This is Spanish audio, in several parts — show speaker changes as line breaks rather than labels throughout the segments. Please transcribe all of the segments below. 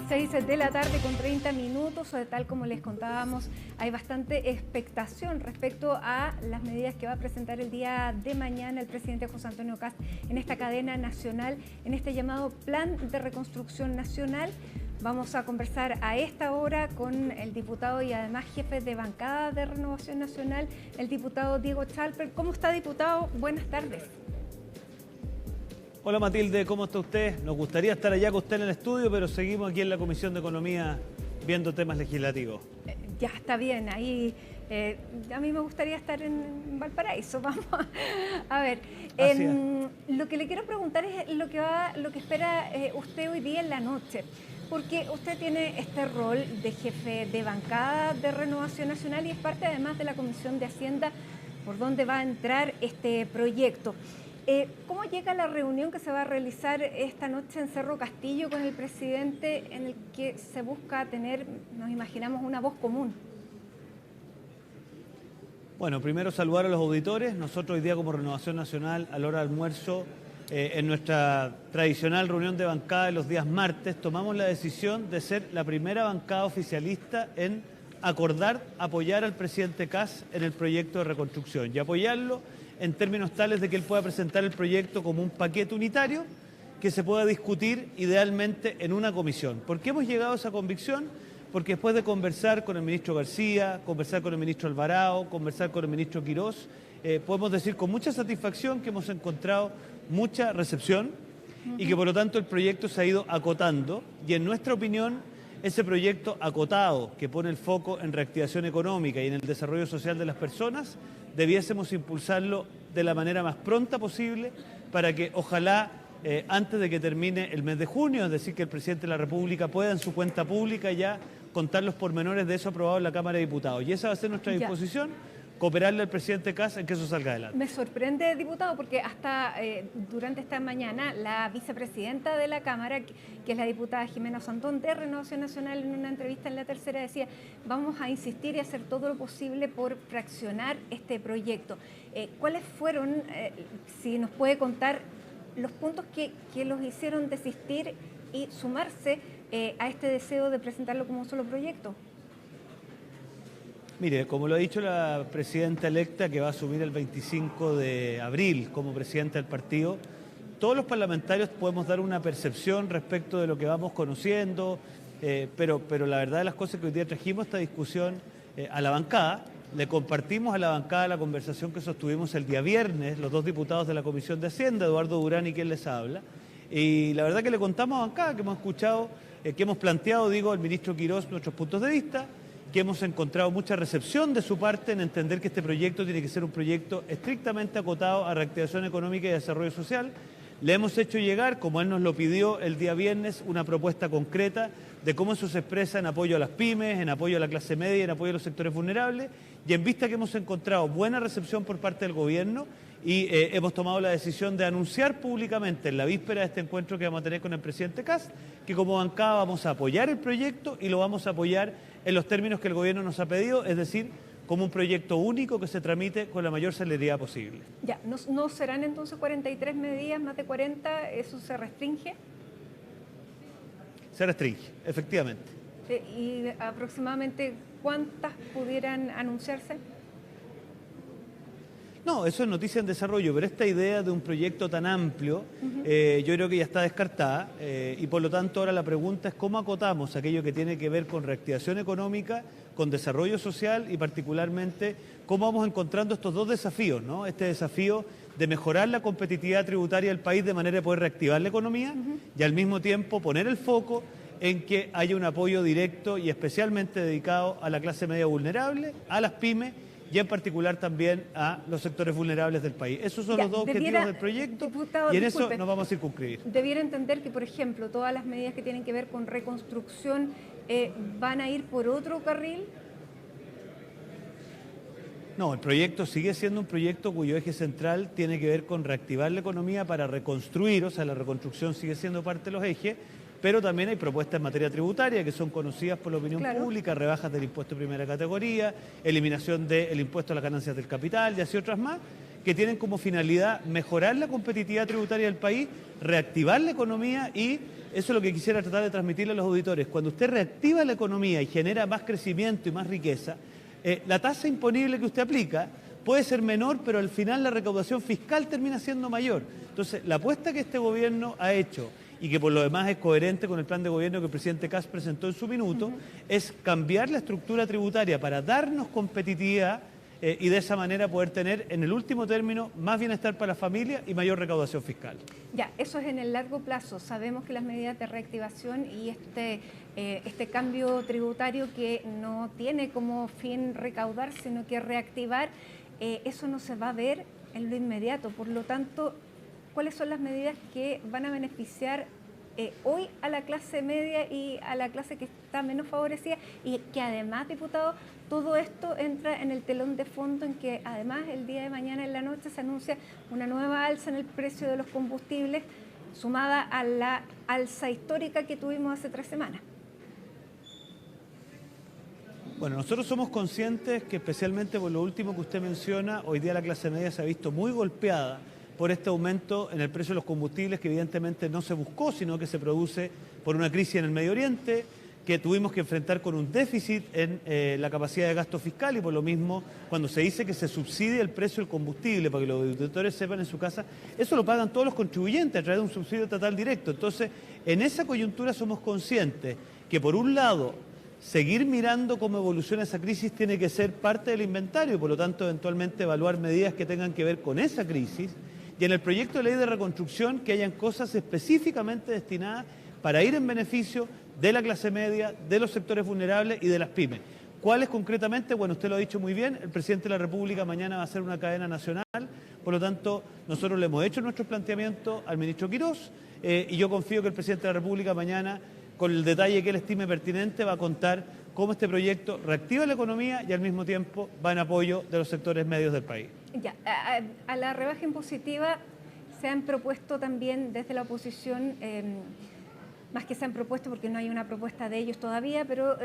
6 de la tarde con 30 minutos, tal como les contábamos, hay bastante expectación respecto a las medidas que va a presentar el día de mañana el presidente José Antonio Kast en esta cadena nacional, en este llamado Plan de Reconstrucción Nacional. Vamos a conversar a esta hora con el diputado y además jefe de bancada de Renovación Nacional, el diputado Diego Chalper. ¿Cómo está, diputado? Buenas tardes.
Hola Matilde, ¿cómo está usted? Nos gustaría estar allá con usted en el estudio, pero seguimos aquí en la Comisión de Economía viendo temas legislativos.
Ya está bien, ahí a mí me gustaría estar en Valparaíso, vamos a ver. Lo que le quiero preguntar es lo que espera usted hoy día en la noche, porque usted tiene este rol de jefe de bancada de Renovación Nacional y es parte además de la Comisión de Hacienda por donde va a entrar este proyecto. ¿Cómo llega la reunión que se va a realizar esta noche en Cerro Castillo con el presidente en el que se busca tener, nos imaginamos, una voz común?
Bueno, primero saludar a los auditores. Nosotros hoy día como Renovación Nacional, a la hora de almuerzo, en nuestra tradicional reunión de bancada de los días martes, tomamos la decisión de ser la primera bancada oficialista en acordar apoyar al presidente Kast en el proyecto de reconstrucción y apoyarlo en términos tales de que él pueda presentar el proyecto como un paquete unitario que se pueda discutir idealmente en una comisión. ¿Por qué hemos llegado a esa convicción? Porque después de conversar con el ministro García, conversar con el ministro Alvarado, conversar con el ministro Quirós, podemos decir con mucha satisfacción que hemos encontrado mucha recepción y que por lo tanto el proyecto se ha ido acotando y en nuestra opinión ese proyecto acotado que pone el foco en reactivación económica y en el desarrollo social de las personas, debiésemos impulsarlo de la manera más pronta posible para que ojalá antes de que termine el mes de junio, es decir, que el presidente de la República pueda en su cuenta pública ya contar los pormenores de eso aprobado en la Cámara de Diputados. Y esa va a ser nuestra disposición, cooperarle al presidente Kast en que eso salga adelante.
Me sorprende, diputado, porque hasta durante esta mañana la vicepresidenta de la Cámara, que es la diputada Jimena Sandón de Renovación Nacional, en una entrevista en La Tercera decía: vamos a insistir y hacer todo lo posible por fraccionar este proyecto. ¿Cuáles fueron, si nos puede contar, los puntos que los hicieron desistir y sumarse a este deseo de presentarlo como un solo proyecto?
Mire, como lo ha dicho la presidenta electa que va a asumir el 25 de abril como presidenta del partido, todos los parlamentarios podemos dar una percepción respecto de lo que vamos conociendo, pero la verdad de las cosas que hoy día trajimos esta discusión a la bancada, le compartimos a la bancada la conversación que sostuvimos el día viernes, los dos diputados de la Comisión de Hacienda, Eduardo Durán y quien les habla, y la verdad que le contamos a la bancada que hemos escuchado, que hemos planteado, al ministro Quirós nuestros puntos de vista, que hemos encontrado mucha recepción de su parte en entender que este proyecto tiene que ser un proyecto estrictamente acotado a reactivación económica y desarrollo social. Le hemos hecho llegar, como él nos lo pidió el día viernes, una propuesta concreta de cómo eso se expresa en apoyo a las pymes, en apoyo a la clase media, en apoyo a los sectores vulnerables, y en vista que hemos encontrado buena recepción por parte del gobierno y hemos tomado la decisión de anunciar públicamente en la víspera de este encuentro que vamos a tener con el presidente Kast, que como bancada vamos a apoyar el proyecto y lo vamos a apoyar en los términos que el gobierno nos ha pedido, es decir, como un proyecto único que se tramite con la mayor celeridad posible.
Ya, ¿no serán entonces 43 medidas, más de 40? ¿Eso se restringe?
Se restringe, efectivamente.
¿Y aproximadamente cuántas pudieran anunciarse?
No, eso es noticia en desarrollo, pero esta idea de un proyecto tan amplio, yo creo que ya está descartada y por lo tanto ahora la pregunta es cómo acotamos aquello que tiene que ver con reactivación económica, con desarrollo social y particularmente cómo vamos encontrando estos dos desafíos, ¿no? Este desafío de mejorar la competitividad tributaria del país de manera de poder reactivar la economía y al mismo tiempo poner el foco en que haya un apoyo directo y especialmente dedicado a la clase media vulnerable, a las pymes, y en particular también a los sectores vulnerables del país. Esos son los dos objetivos del proyecto, diputado, y en eso nos vamos a circunscribir.
Debiera entender que, por ejemplo, todas las medidas que tienen que ver con reconstrucción van a ir por otro carril.
No, el proyecto sigue siendo un proyecto cuyo eje central tiene que ver con reactivar la economía para reconstruir, o sea, la reconstrucción sigue siendo parte de los ejes, pero también hay propuestas en materia tributaria que son conocidas por la opinión pública, rebajas del impuesto de primera categoría, eliminación del impuesto a las ganancias del capital y así otras más, que tienen como finalidad mejorar la competitividad tributaria del país, reactivar la economía y eso es lo que quisiera tratar de transmitirle a los auditores. Cuando usted reactiva la economía y genera más crecimiento y más riqueza, la tasa imponible que usted aplica puede ser menor, pero al final la recaudación fiscal termina siendo mayor. Entonces, la apuesta que este gobierno ha hecho y que por lo demás es coherente con el plan de gobierno que el presidente Kast presentó en su minuto, es cambiar la estructura tributaria para darnos competitividad y de esa manera poder tener en el último término más bienestar para la familia y mayor recaudación fiscal.
Ya, eso es en el largo plazo. Sabemos que las medidas de reactivación y este cambio tributario que no tiene como fin recaudar, sino que reactivar, eso no se va a ver en lo inmediato. Por lo tanto, ¿cuáles son las medidas que van a beneficiar hoy a la clase media y a la clase que está menos favorecida? Y que además, diputado, todo esto entra en el telón de fondo en que además el día de mañana en la noche se anuncia una nueva alza en el precio de los combustibles sumada a la alza histórica que tuvimos hace 3 semanas.
Bueno, nosotros somos conscientes que especialmente por lo último que usted menciona, hoy día la clase media se ha visto muy golpeada por este aumento en el precio de los combustibles que evidentemente no se buscó, sino que se produce por una crisis en el Medio Oriente, que tuvimos que enfrentar con un déficit en la capacidad de gasto fiscal y por lo mismo cuando se dice que se subsidia el precio del combustible, para que los auditores sepan en su casa, eso lo pagan todos los contribuyentes a través de un subsidio estatal directo. Entonces, en esa coyuntura somos conscientes que por un lado, seguir mirando cómo evoluciona esa crisis tiene que ser parte del inventario y por lo tanto eventualmente evaluar medidas que tengan que ver con esa crisis y en el proyecto de ley de reconstrucción que hayan cosas específicamente destinadas para ir en beneficio de la clase media, de los sectores vulnerables y de las pymes. ¿Cuáles concretamente? Bueno, usted lo ha dicho muy bien, el presidente de la República mañana va a hacer una cadena nacional, por lo tanto nosotros le hemos hecho nuestros planteamientos al ministro Quirós y yo confío que el presidente de la República mañana, con el detalle que él estime pertinente, va a contar cómo este proyecto reactiva la economía y al mismo tiempo va en apoyo de los sectores medios del país.
Ya, a la rebaja impositiva se han propuesto también desde la oposición, más que se han propuesto porque no hay una propuesta de ellos todavía, pero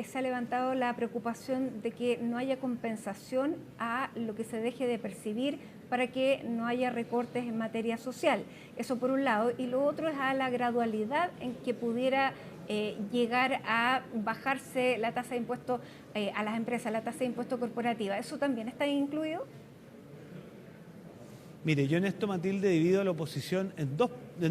se ha levantado la preocupación de que no haya compensación a lo que se deje de percibir para que no haya recortes en materia social. Eso por un lado. Y lo otro es a la gradualidad en que pudiera llegar a bajarse la tasa de impuesto a las empresas, la tasa de impuesto corporativa. ¿Eso también está incluido?
Mire, yo en esto, Matilde, divido a la oposición en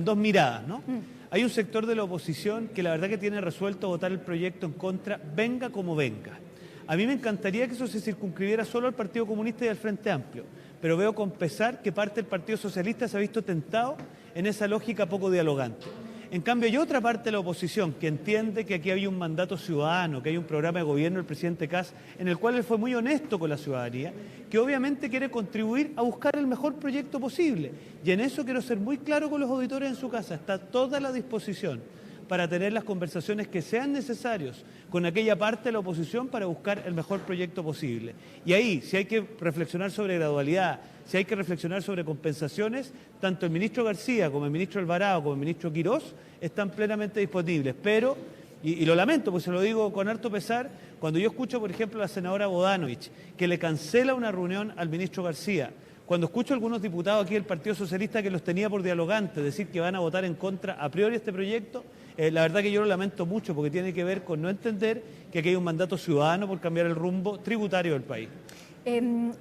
dos miradas, ¿no? Hay un sector de la oposición que la verdad que tiene resuelto votar el proyecto en contra, venga como venga. A mí me encantaría que eso se circunscribiera solo al Partido Comunista y al Frente Amplio, pero veo con pesar que parte del Partido Socialista se ha visto tentado en esa lógica poco dialogante. En cambio, hay otra parte de la oposición que entiende que aquí hay un mandato ciudadano, que hay un programa de gobierno del presidente Kast, en el cual él fue muy honesto con la ciudadanía, que obviamente quiere contribuir a buscar el mejor proyecto posible. Y en eso quiero ser muy claro con los auditores en su casa. Está toda la disposición para tener las conversaciones que sean necesarios con aquella parte de la oposición para buscar el mejor proyecto posible. Y ahí, si hay que reflexionar sobre gradualidad, si hay que reflexionar sobre compensaciones, tanto el ministro García como el ministro Alvarado como el ministro Quirós están plenamente disponibles. Pero, y lo lamento, pues se lo digo con harto pesar, cuando yo escucho, por ejemplo, a la senadora Bodanovich, que le cancela una reunión al ministro García, cuando escucho a algunos diputados aquí del Partido Socialista que los tenía por dialogantes, decir que van a votar en contra a priori de este proyecto, la verdad que yo lo lamento mucho porque tiene que ver con no entender que aquí hay un mandato ciudadano por cambiar el rumbo tributario del país.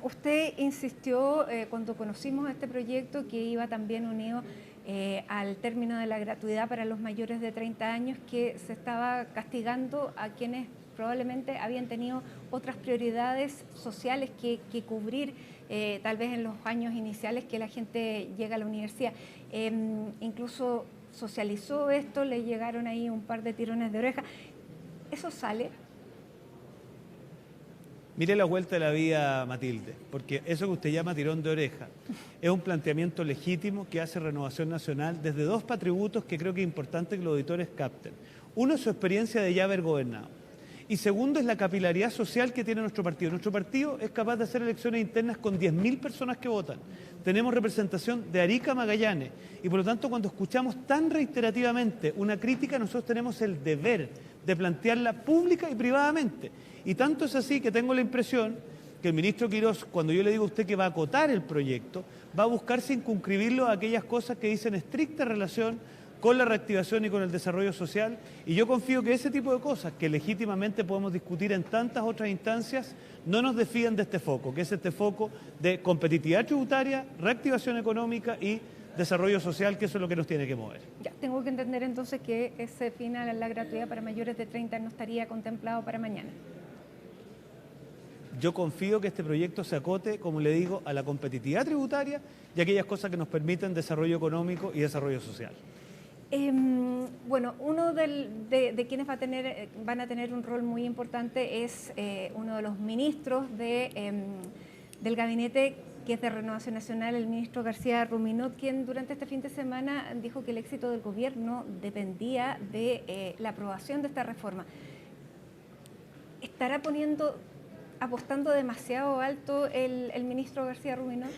Usted insistió cuando conocimos este proyecto que iba también unido al término de la gratuidad para los mayores de 30 años, que se estaba castigando a quienes probablemente habían tenido otras prioridades sociales que cubrir tal vez en los años iniciales que la gente llega a la universidad. Incluso socializó esto, le llegaron ahí un par de tirones de oreja. ¿Eso sale?
Mire la vuelta de la vida, Matilde, porque eso que usted llama tirón de oreja es un planteamiento legítimo que hace Renovación Nacional desde dos atributos que creo que es importante que los auditores capten. Uno es su experiencia de ya haber gobernado. Y segundo es la capilaridad social que tiene nuestro partido. Nuestro partido es capaz de hacer elecciones internas con 10.000 personas que votan. Tenemos representación de Arica a Magallanes y por lo tanto cuando escuchamos tan reiterativamente una crítica nosotros tenemos el deber de plantearla pública y privadamente. Y tanto es así que tengo la impresión que el ministro Quirós, cuando yo le digo a usted que va a acotar el proyecto, va a buscar circunscribirlo a aquellas cosas que dicen estricta relación con la reactivación y con el desarrollo social, y yo confío que ese tipo de cosas que legítimamente podemos discutir en tantas otras instancias no nos desvíen de este foco, que es este foco de competitividad tributaria, reactivación económica y desarrollo social, que eso es lo que nos tiene que mover.
Ya, tengo que entender entonces que ese final en la gratuidad para mayores de 30 no estaría contemplado para mañana.
Yo confío que este proyecto se acote, como le digo, a la competitividad tributaria y a aquellas cosas que nos permiten desarrollo económico y desarrollo social.
Bueno, uno de quienes van a tener un rol muy importante es uno de los ministros del gabinete, que es de Renovación Nacional, el ministro García Ruminot, quien durante este fin de semana dijo que el éxito del gobierno dependía de la aprobación de esta reforma. ¿Estará apostando demasiado alto el ministro García Ruminot?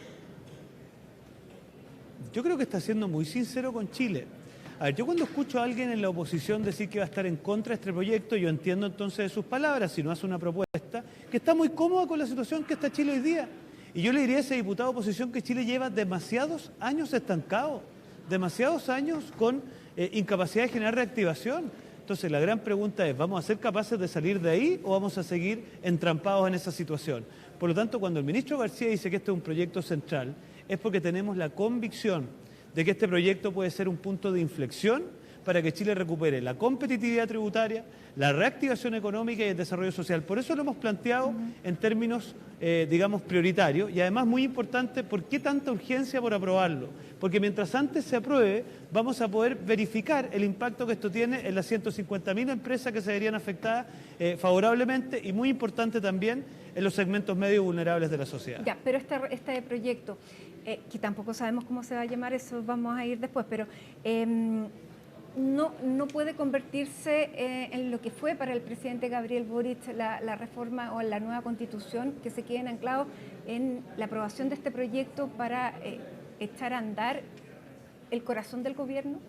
Yo creo que está siendo muy sincero con Chile. A ver, yo cuando escucho a alguien en la oposición decir que va a estar en contra de este proyecto, yo entiendo entonces de sus palabras, si no hace una propuesta, que está muy cómoda con la situación que está Chile hoy día. Y yo le diría a ese diputado de oposición que Chile lleva demasiados años estancado, demasiados años con incapacidad de generar reactivación. Entonces la gran pregunta es, ¿vamos a ser capaces de salir de ahí o vamos a seguir entrampados en esa situación? Por lo tanto, cuando el ministro García dice que este es un proyecto central, es porque tenemos la convicción de que este proyecto puede ser un punto de inflexión para que Chile recupere la competitividad tributaria, la reactivación económica y el desarrollo social. Por eso lo hemos planteado en términos, digamos, prioritarios y además muy importante, ¿por qué tanta urgencia por aprobarlo? Porque mientras antes se apruebe, vamos a poder verificar el impacto que esto tiene en las 150.000 empresas que se verían afectadas favorablemente y muy importante también en los segmentos medios vulnerables de la sociedad.
Ya, pero este proyecto, que tampoco sabemos cómo se va a llamar, eso vamos a ir después, pero no puede convertirse en lo que fue para el presidente Gabriel Boric la reforma o la nueva constitución, que se queden anclados en la aprobación de este proyecto para echar a andar el corazón del gobierno.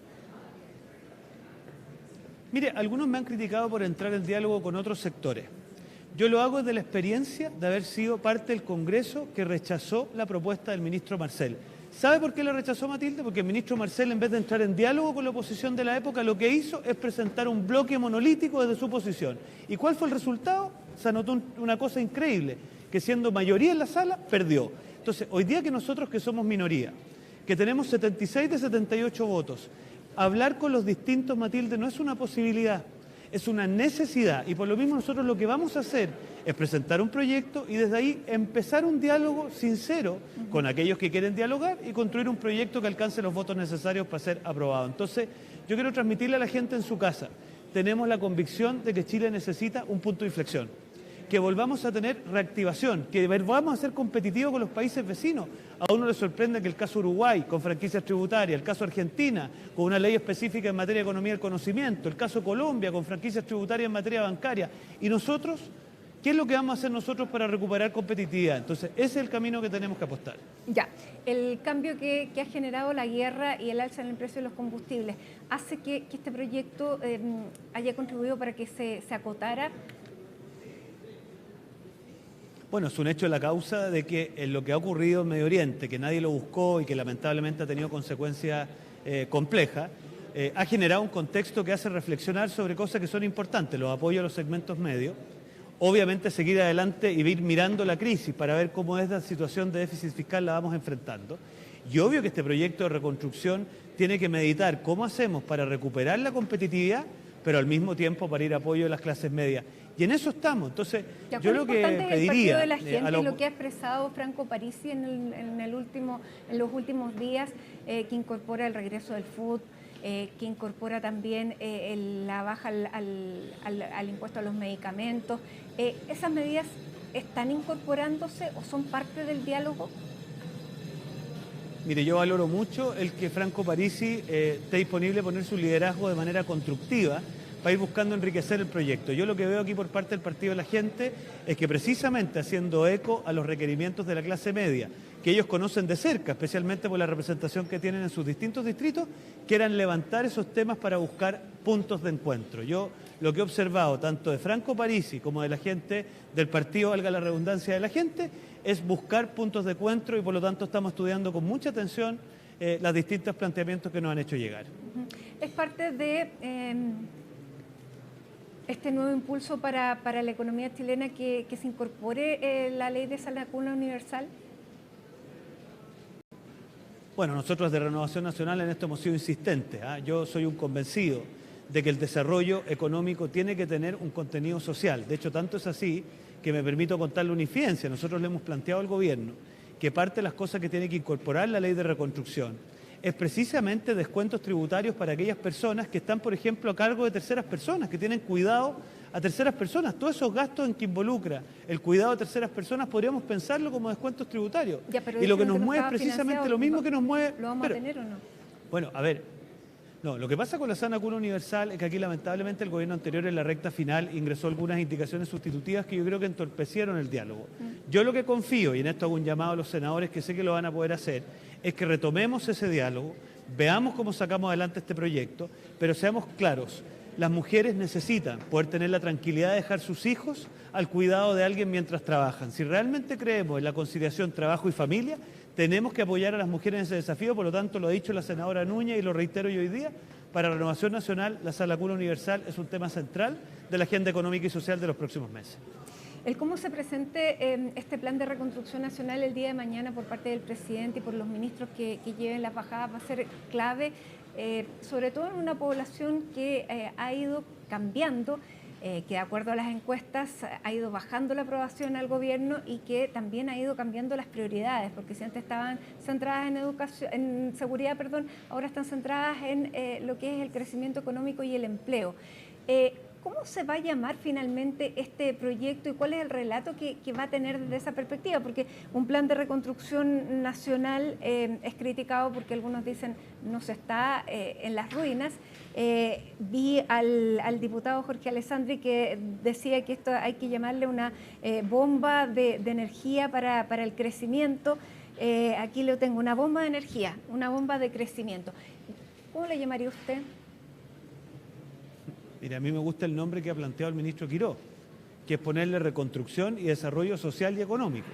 Mire, algunos me han criticado por entrar en diálogo con otros sectores. Yo lo hago desde la experiencia de haber sido parte del Congreso que rechazó la propuesta del ministro Marcel. ¿Sabe por qué la rechazó, Matilde? Porque el ministro Marcel, en vez de entrar en diálogo con la oposición de la época, lo que hizo es presentar un bloque monolítico desde su posición. ¿Y cuál fue el resultado? Se anotó una cosa increíble, que siendo mayoría en la sala, perdió. Entonces, hoy día que nosotros que somos minoría, que tenemos 76 de 78 votos, hablar con los distintos, Matilde, no es una posibilidad, es una necesidad. Y por lo mismo nosotros lo que vamos a hacer es presentar un proyecto y desde ahí empezar un diálogo sincero con aquellos que quieren dialogar y construir un proyecto que alcance los votos necesarios para ser aprobado. Entonces, yo quiero transmitirle a la gente en su casa, tenemos la convicción de que Chile necesita un punto de inflexión, que volvamos a tener reactivación, que volvamos a ser competitivos con los países vecinos. A uno le sorprende que el caso Uruguay, con franquicias tributarias, el caso Argentina, con una ley específica en materia de economía del conocimiento, el caso Colombia, con franquicias tributarias en materia bancaria. ¿Y nosotros? ¿Qué es lo que vamos a hacer nosotros para recuperar competitividad? Entonces, ese es el camino que tenemos que apostar.
Ya, el cambio que ha generado la guerra y el alza en el precio de los combustibles hace que este proyecto haya contribuido para que se acotara.
Bueno, es un hecho de la causa de que en lo que ha ocurrido en Medio Oriente, que nadie lo buscó y que lamentablemente ha tenido consecuencias complejas, ha generado un contexto que hace reflexionar sobre cosas que son importantes, los apoyos a los segmentos medios, obviamente seguir adelante y ir mirando la crisis para ver cómo esta situación de déficit fiscal la vamos enfrentando. Y obvio que este proyecto de reconstrucción tiene que meditar cómo hacemos para recuperar la competitividad, pero al mismo tiempo para ir a apoyo de las clases medias. Y en eso estamos. Entonces, yo lo que pediría
de la gente, lo que ha expresado Franco Parisi en los últimos días, que incorpora el regreso del FUT, que incorpora también la baja al impuesto a los medicamentos. ¿Esas medidas están incorporándose o son parte del diálogo?
Mire, yo valoro mucho el que Franco Parisi esté disponible a poner su liderazgo de manera constructiva para ir buscando enriquecer el proyecto. Yo lo que veo aquí por parte del Partido de la Gente es que precisamente haciendo eco a los requerimientos de la clase media, que ellos conocen de cerca, especialmente por la representación que tienen en sus distintos distritos, quieran levantar esos temas para buscar puntos de encuentro. Yo lo que he observado, tanto de Franco Parisi como de la gente del partido, valga la redundancia de la gente, es buscar puntos de encuentro y por lo tanto estamos estudiando con mucha atención los distintos planteamientos que nos han hecho llegar.
Es parte de este nuevo impulso para la economía chilena que se incorpore la ley de sala cuna universal.
Bueno, nosotros de Renovación Nacional en esto hemos sido insistentes. Yo soy un convencido de que el desarrollo económico tiene que tener un contenido social. De hecho, tanto es así que me permito contarle una infidencia. Nosotros le hemos planteado al gobierno que parte de las cosas que tiene que incorporar la ley de reconstrucción es precisamente descuentos tributarios para aquellas personas que están, por ejemplo, a cargo de terceras personas, que tienen cuidado a terceras personas. Todos esos gastos en que involucra el cuidado de terceras personas podríamos pensarlo como descuentos tributarios.
Ya,
y lo que nos mueve es precisamente lo mismo que nos mueve...
¿Lo vamos a tener o no?
Bueno, a ver, no, lo que pasa con la sana cuna universal es que aquí lamentablemente el gobierno anterior en la recta final ingresó algunas indicaciones sustitutivas que yo creo que entorpecieron el diálogo. Yo lo que confío, y en esto hago un llamado a los senadores que sé que lo van a poder hacer, es que retomemos ese diálogo, veamos cómo sacamos adelante este proyecto, pero seamos claros. Las mujeres necesitan poder tener la tranquilidad de dejar sus hijos al cuidado de alguien mientras trabajan. Si realmente creemos en la conciliación trabajo y familia, tenemos que apoyar a las mujeres en ese desafío, por lo tanto lo ha dicho la senadora Núñez y lo reitero yo hoy día, para Renovación Nacional la sala cuna universal es un tema central de la agenda económica y social de los próximos meses.
El cómo se presente este plan de reconstrucción nacional el día de mañana por parte del presidente y por los ministros que lleven las bajadas va a ser clave, sobre todo en una población que ha ido cambiando, que de acuerdo a las encuestas ha ido bajando la aprobación al gobierno y que también ha ido cambiando las prioridades, porque si antes estaban centradas en educación, en seguridad, ahora están centradas en lo que es el crecimiento económico y el empleo. ¿Cómo se va a llamar finalmente este proyecto y cuál es el relato que va a tener desde esa perspectiva? Porque un plan de reconstrucción nacional es criticado porque algunos dicen no se está en las ruinas. Vi al diputado Jorge Alessandri que decía que esto hay que llamarle una bomba de energía para el crecimiento. Aquí lo tengo, una bomba de energía, una bomba de crecimiento. ¿Cómo le llamaría usted?
Mira, a mí me gusta el nombre que ha planteado el ministro Quirós, que es ponerle reconstrucción y desarrollo social y económico.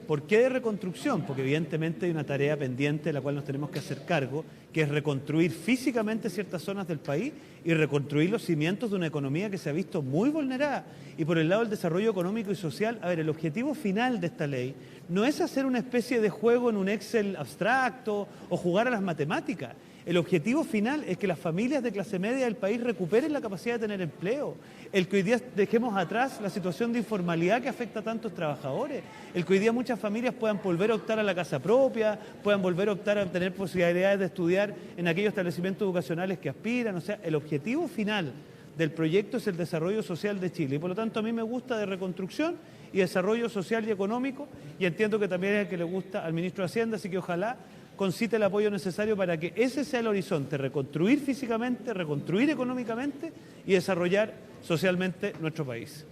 ¿Por qué de reconstrucción? Porque evidentemente hay una tarea pendiente de la cual nos tenemos que hacer cargo, que es reconstruir físicamente ciertas zonas del país y reconstruir los cimientos de una economía que se ha visto muy vulnerada. Y por el lado del desarrollo económico y social, a ver, el objetivo final de esta ley no es hacer una especie de juego en un Excel abstracto o jugar a las matemáticas. El objetivo final es que las familias de clase media del país recuperen la capacidad de tener empleo, el que hoy día dejemos atrás la situación de informalidad que afecta a tantos trabajadores, el que hoy día muchas familias puedan volver a optar a la casa propia, puedan volver a optar a tener posibilidades de estudiar en aquellos establecimientos educacionales que aspiran. O sea, el objetivo final del proyecto es el desarrollo social de Chile y por lo tanto a mí me gusta de reconstrucción y desarrollo social y económico y entiendo que también es el que le gusta al ministro de Hacienda, así que ojalá concite el apoyo necesario para que ese sea el horizonte, reconstruir físicamente, reconstruir económicamente y desarrollar socialmente nuestro país.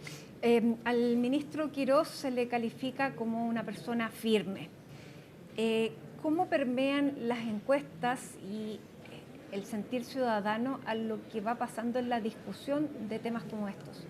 Al ministro Quirós se le califica como una persona firme. ¿Cómo permean las encuestas y el sentir ciudadano a lo que va pasando en la discusión de temas como estos?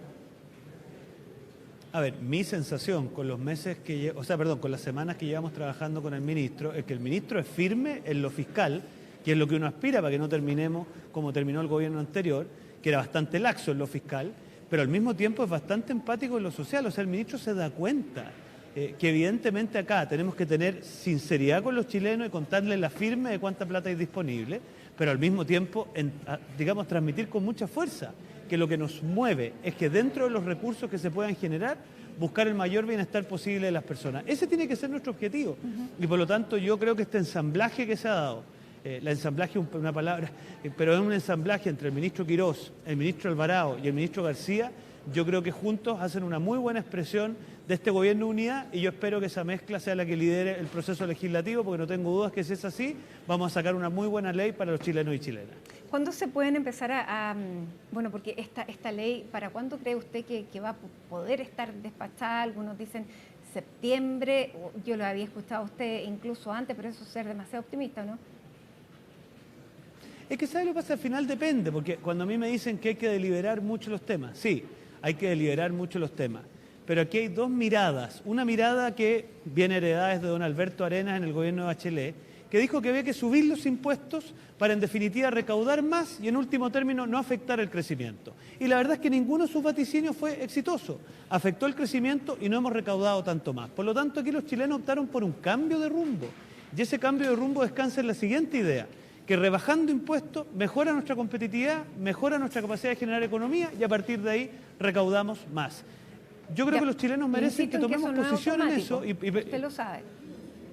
A ver, mi sensación con los meses que, con las semanas que llevamos trabajando con el ministro es que el ministro es firme en lo fiscal, que es lo que uno aspira para que no terminemos como terminó el gobierno anterior, que era bastante laxo en lo fiscal, pero al mismo tiempo es bastante empático en lo social. O sea, el ministro se da cuenta que evidentemente acá tenemos que tener sinceridad con los chilenos y contarles la firme de cuánta plata hay disponible, pero al mismo tiempo, transmitir con mucha fuerza que lo que nos mueve es que dentro de los recursos que se puedan generar, buscar el mayor bienestar posible de las personas. Ese tiene que ser nuestro objetivo. Y por lo tanto yo creo que este ensamblaje que se ha dado, la ensamblaje es una palabra, pero es un ensamblaje entre el ministro Quirós, el ministro Alvarado y el ministro García, yo creo que juntos hacen una muy buena expresión de este gobierno de unidad y yo espero que esa mezcla sea la que lidere el proceso legislativo, porque no tengo dudas que si es así, vamos a sacar una muy buena ley para los chilenos y chilenas.
¿Cuándo se pueden empezar bueno, porque esta ley, ¿para cuándo cree usted que va a poder estar despachada? Algunos dicen septiembre. Yo lo había escuchado a usted incluso antes, pero eso es ser demasiado optimista, ¿no?
Es que, ¿sabe lo que pasa? Al final depende, porque cuando a mí me dicen que hay que deliberar mucho los temas, sí, hay que deliberar mucho los temas. Pero aquí hay dos miradas. Una mirada que viene heredada desde don Alberto Arenas en el gobierno de Bachelet, que dijo que había que subir los impuestos para en definitiva recaudar más y en último término no afectar el crecimiento. Y la verdad es que ninguno de sus vaticinios fue exitoso. Afectó el crecimiento y no hemos recaudado tanto más. Por lo tanto, aquí los chilenos optaron por un cambio de rumbo. Y ese cambio de rumbo descansa en la siguiente idea: que rebajando impuestos mejora nuestra competitividad, mejora nuestra capacidad de generar economía y a partir de ahí recaudamos más. Yo creo que los chilenos merecen que tomemos posición en eso.
Usted lo sabe.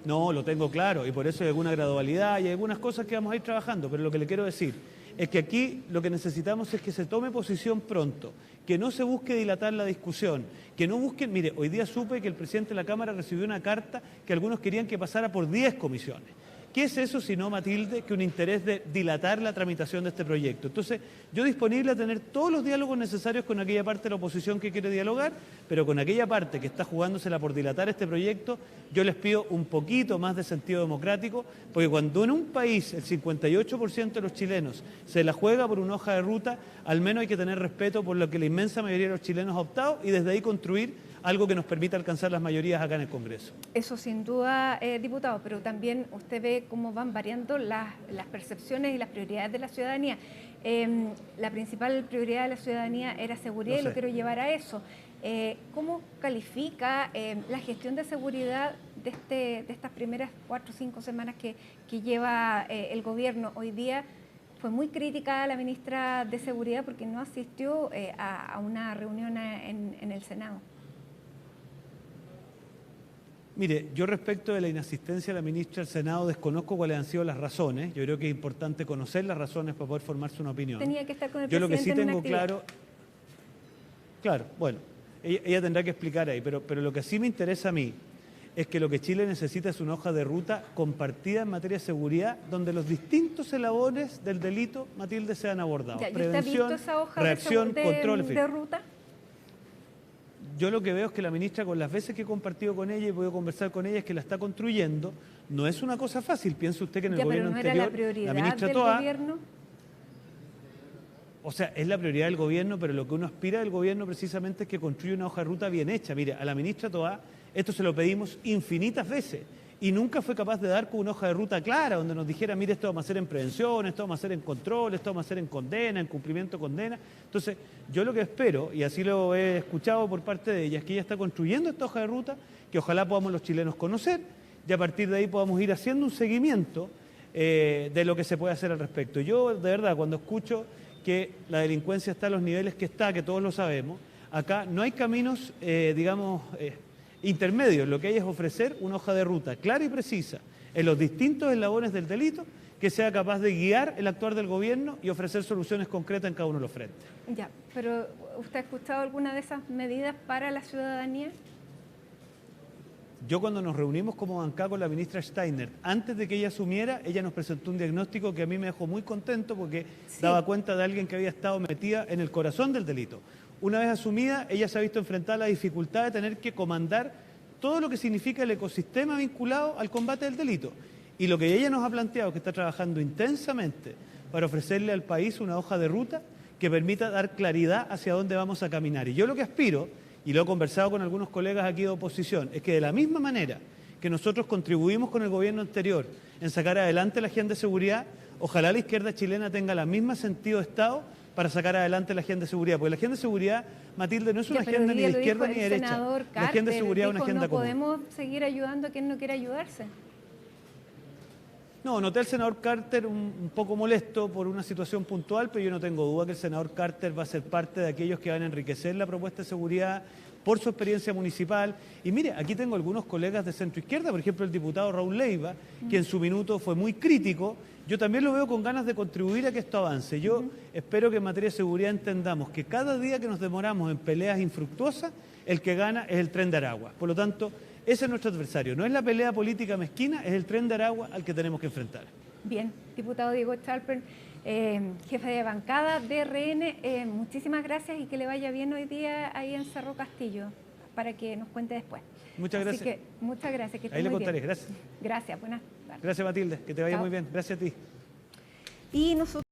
No, lo tengo claro y por eso hay alguna gradualidad y hay algunas cosas que vamos a ir trabajando, pero lo que le quiero decir es que aquí lo que necesitamos es que se tome posición pronto, que no se busque dilatar la discusión, que no busquen... Mire, hoy día supe que el presidente de la Cámara recibió una carta que algunos querían que pasara por 10 comisiones. ¿Qué es eso sino, Matilde, que un interés de dilatar la tramitación de este proyecto? Entonces, yo disponible a tener todos los diálogos necesarios con aquella parte de la oposición que quiere dialogar, pero con aquella parte que está jugándosela por dilatar este proyecto, yo les pido un poquito más de sentido democrático, porque cuando en un país el 58% de los chilenos se la juega por una hoja de ruta, al menos hay que tener respeto por lo que la inmensa mayoría de los chilenos ha optado y desde ahí construir algo que nos permita alcanzar las mayorías acá en el Congreso.
Eso sin duda, diputado, pero también usted ve cómo van variando las percepciones y las prioridades de la ciudadanía. La principal prioridad de la ciudadanía era seguridad y lo quiero llevar a eso. ¿Cómo califica la gestión de seguridad de estas primeras 4 o 5 semanas que lleva el gobierno? Hoy día fue muy crítica la ministra de Seguridad porque no asistió a una reunión en el Senado.
Mire, yo respecto de la inasistencia de la ministra del Senado desconozco cuáles han sido las razones. Yo creo que es importante conocer las razones para poder formarse una opinión.
Tenía que estar con el
Yo lo que
presidente
sí tengo
en una actividad.
claro, bueno, ella tendrá que explicar ahí, pero lo que sí me interesa a mí es que lo que Chile necesita es una hoja de ruta compartida en materia de seguridad, donde los distintos eslabones del delito, Matilde, sean abordados.
Ya, ¿y usted ha visto esa hoja
reacción, control,
de ruta?
Yo lo que veo es que la ministra, con las veces que he compartido con ella y he podido conversar con ella, es que la está construyendo. No es una cosa fácil. Piense usted que en el gobierno
pero no
anterior,
era la prioridad
la ministra
del
Toa,
gobierno.
o sea, es la prioridad del gobierno, pero lo que uno aspira del gobierno precisamente es que construya una hoja de ruta bien hecha. Mire, a la ministra Toa esto se lo pedimos infinitas veces y nunca fue capaz de dar con una hoja de ruta clara donde nos dijera, mire, esto vamos a hacer en prevención, esto vamos a hacer en control, esto vamos a hacer en condena, en cumplimiento de condena. Entonces, yo lo que espero, y así lo he escuchado por parte de ella, es que ella está construyendo esta hoja de ruta que ojalá podamos los chilenos conocer y a partir de ahí podamos ir haciendo un seguimiento de lo que se puede hacer al respecto. Yo, de verdad, cuando escucho que la delincuencia está a los niveles que está, que todos lo sabemos, acá no hay caminos, intermedios. Lo que hay es ofrecer una hoja de ruta clara y precisa en los distintos eslabones del delito que sea capaz de guiar el actuar del gobierno y ofrecer soluciones concretas en cada uno de los frentes.
Ya, pero ¿usted ha escuchado alguna de esas medidas para la ciudadanía?
Yo cuando nos reunimos como bancada con la ministra Steiner, antes de que ella asumiera, ella nos presentó un diagnóstico que a mí me dejó muy contento porque daba cuenta de alguien que había estado metida en el corazón del delito. Una vez asumida, ella se ha visto enfrentada a la dificultad de tener que comandar todo lo que significa el ecosistema vinculado al combate del delito. Y lo que ella nos ha planteado es que está trabajando intensamente para ofrecerle al país una hoja de ruta que permita dar claridad hacia dónde vamos a caminar. Y yo lo que aspiro, y lo he conversado con algunos colegas aquí de oposición, es que de la misma manera que nosotros contribuimos con el gobierno anterior en sacar adelante la agenda de seguridad, ojalá la izquierda chilena tenga el mismo sentido de Estado para sacar adelante la agenda de seguridad. Porque la agenda de seguridad, Matilde, no es una agenda ni de izquierda ni de derecha. La agenda de seguridad es una agenda común.
No podemos seguir ayudando a quien no quiera ayudarse.
No, noté al senador Carter un poco molesto por una situación puntual, pero yo no tengo duda que el senador Carter va a ser parte de aquellos que van a enriquecer la propuesta de seguridad por su experiencia municipal. Y mire, aquí tengo algunos colegas de centro izquierda, por ejemplo el diputado Raúl Leiva, que en su minuto fue muy crítico. Yo también lo veo con ganas de contribuir a que esto avance. Yo espero que en materia de seguridad entendamos que cada día que nos demoramos en peleas infructuosas, el que gana es el Tren de Aragua. Por lo tanto, ese es nuestro adversario. No es la pelea política mezquina, es el Tren de Aragua al que tenemos que enfrentar.
Bien, diputado Diego Chalper, jefe de bancada de RN, muchísimas gracias y que le vaya bien hoy día ahí en Cerro Castillo. para que nos cuente después.
Muchas gracias.
Así que muchas gracias. Que esté
Ahí le
muy
contaré,
bien.
gracias.
Gracias, buenas tardes.
Gracias, Matilde, que te vaya
Chao.
muy bien. Gracias a ti.
Y nosotros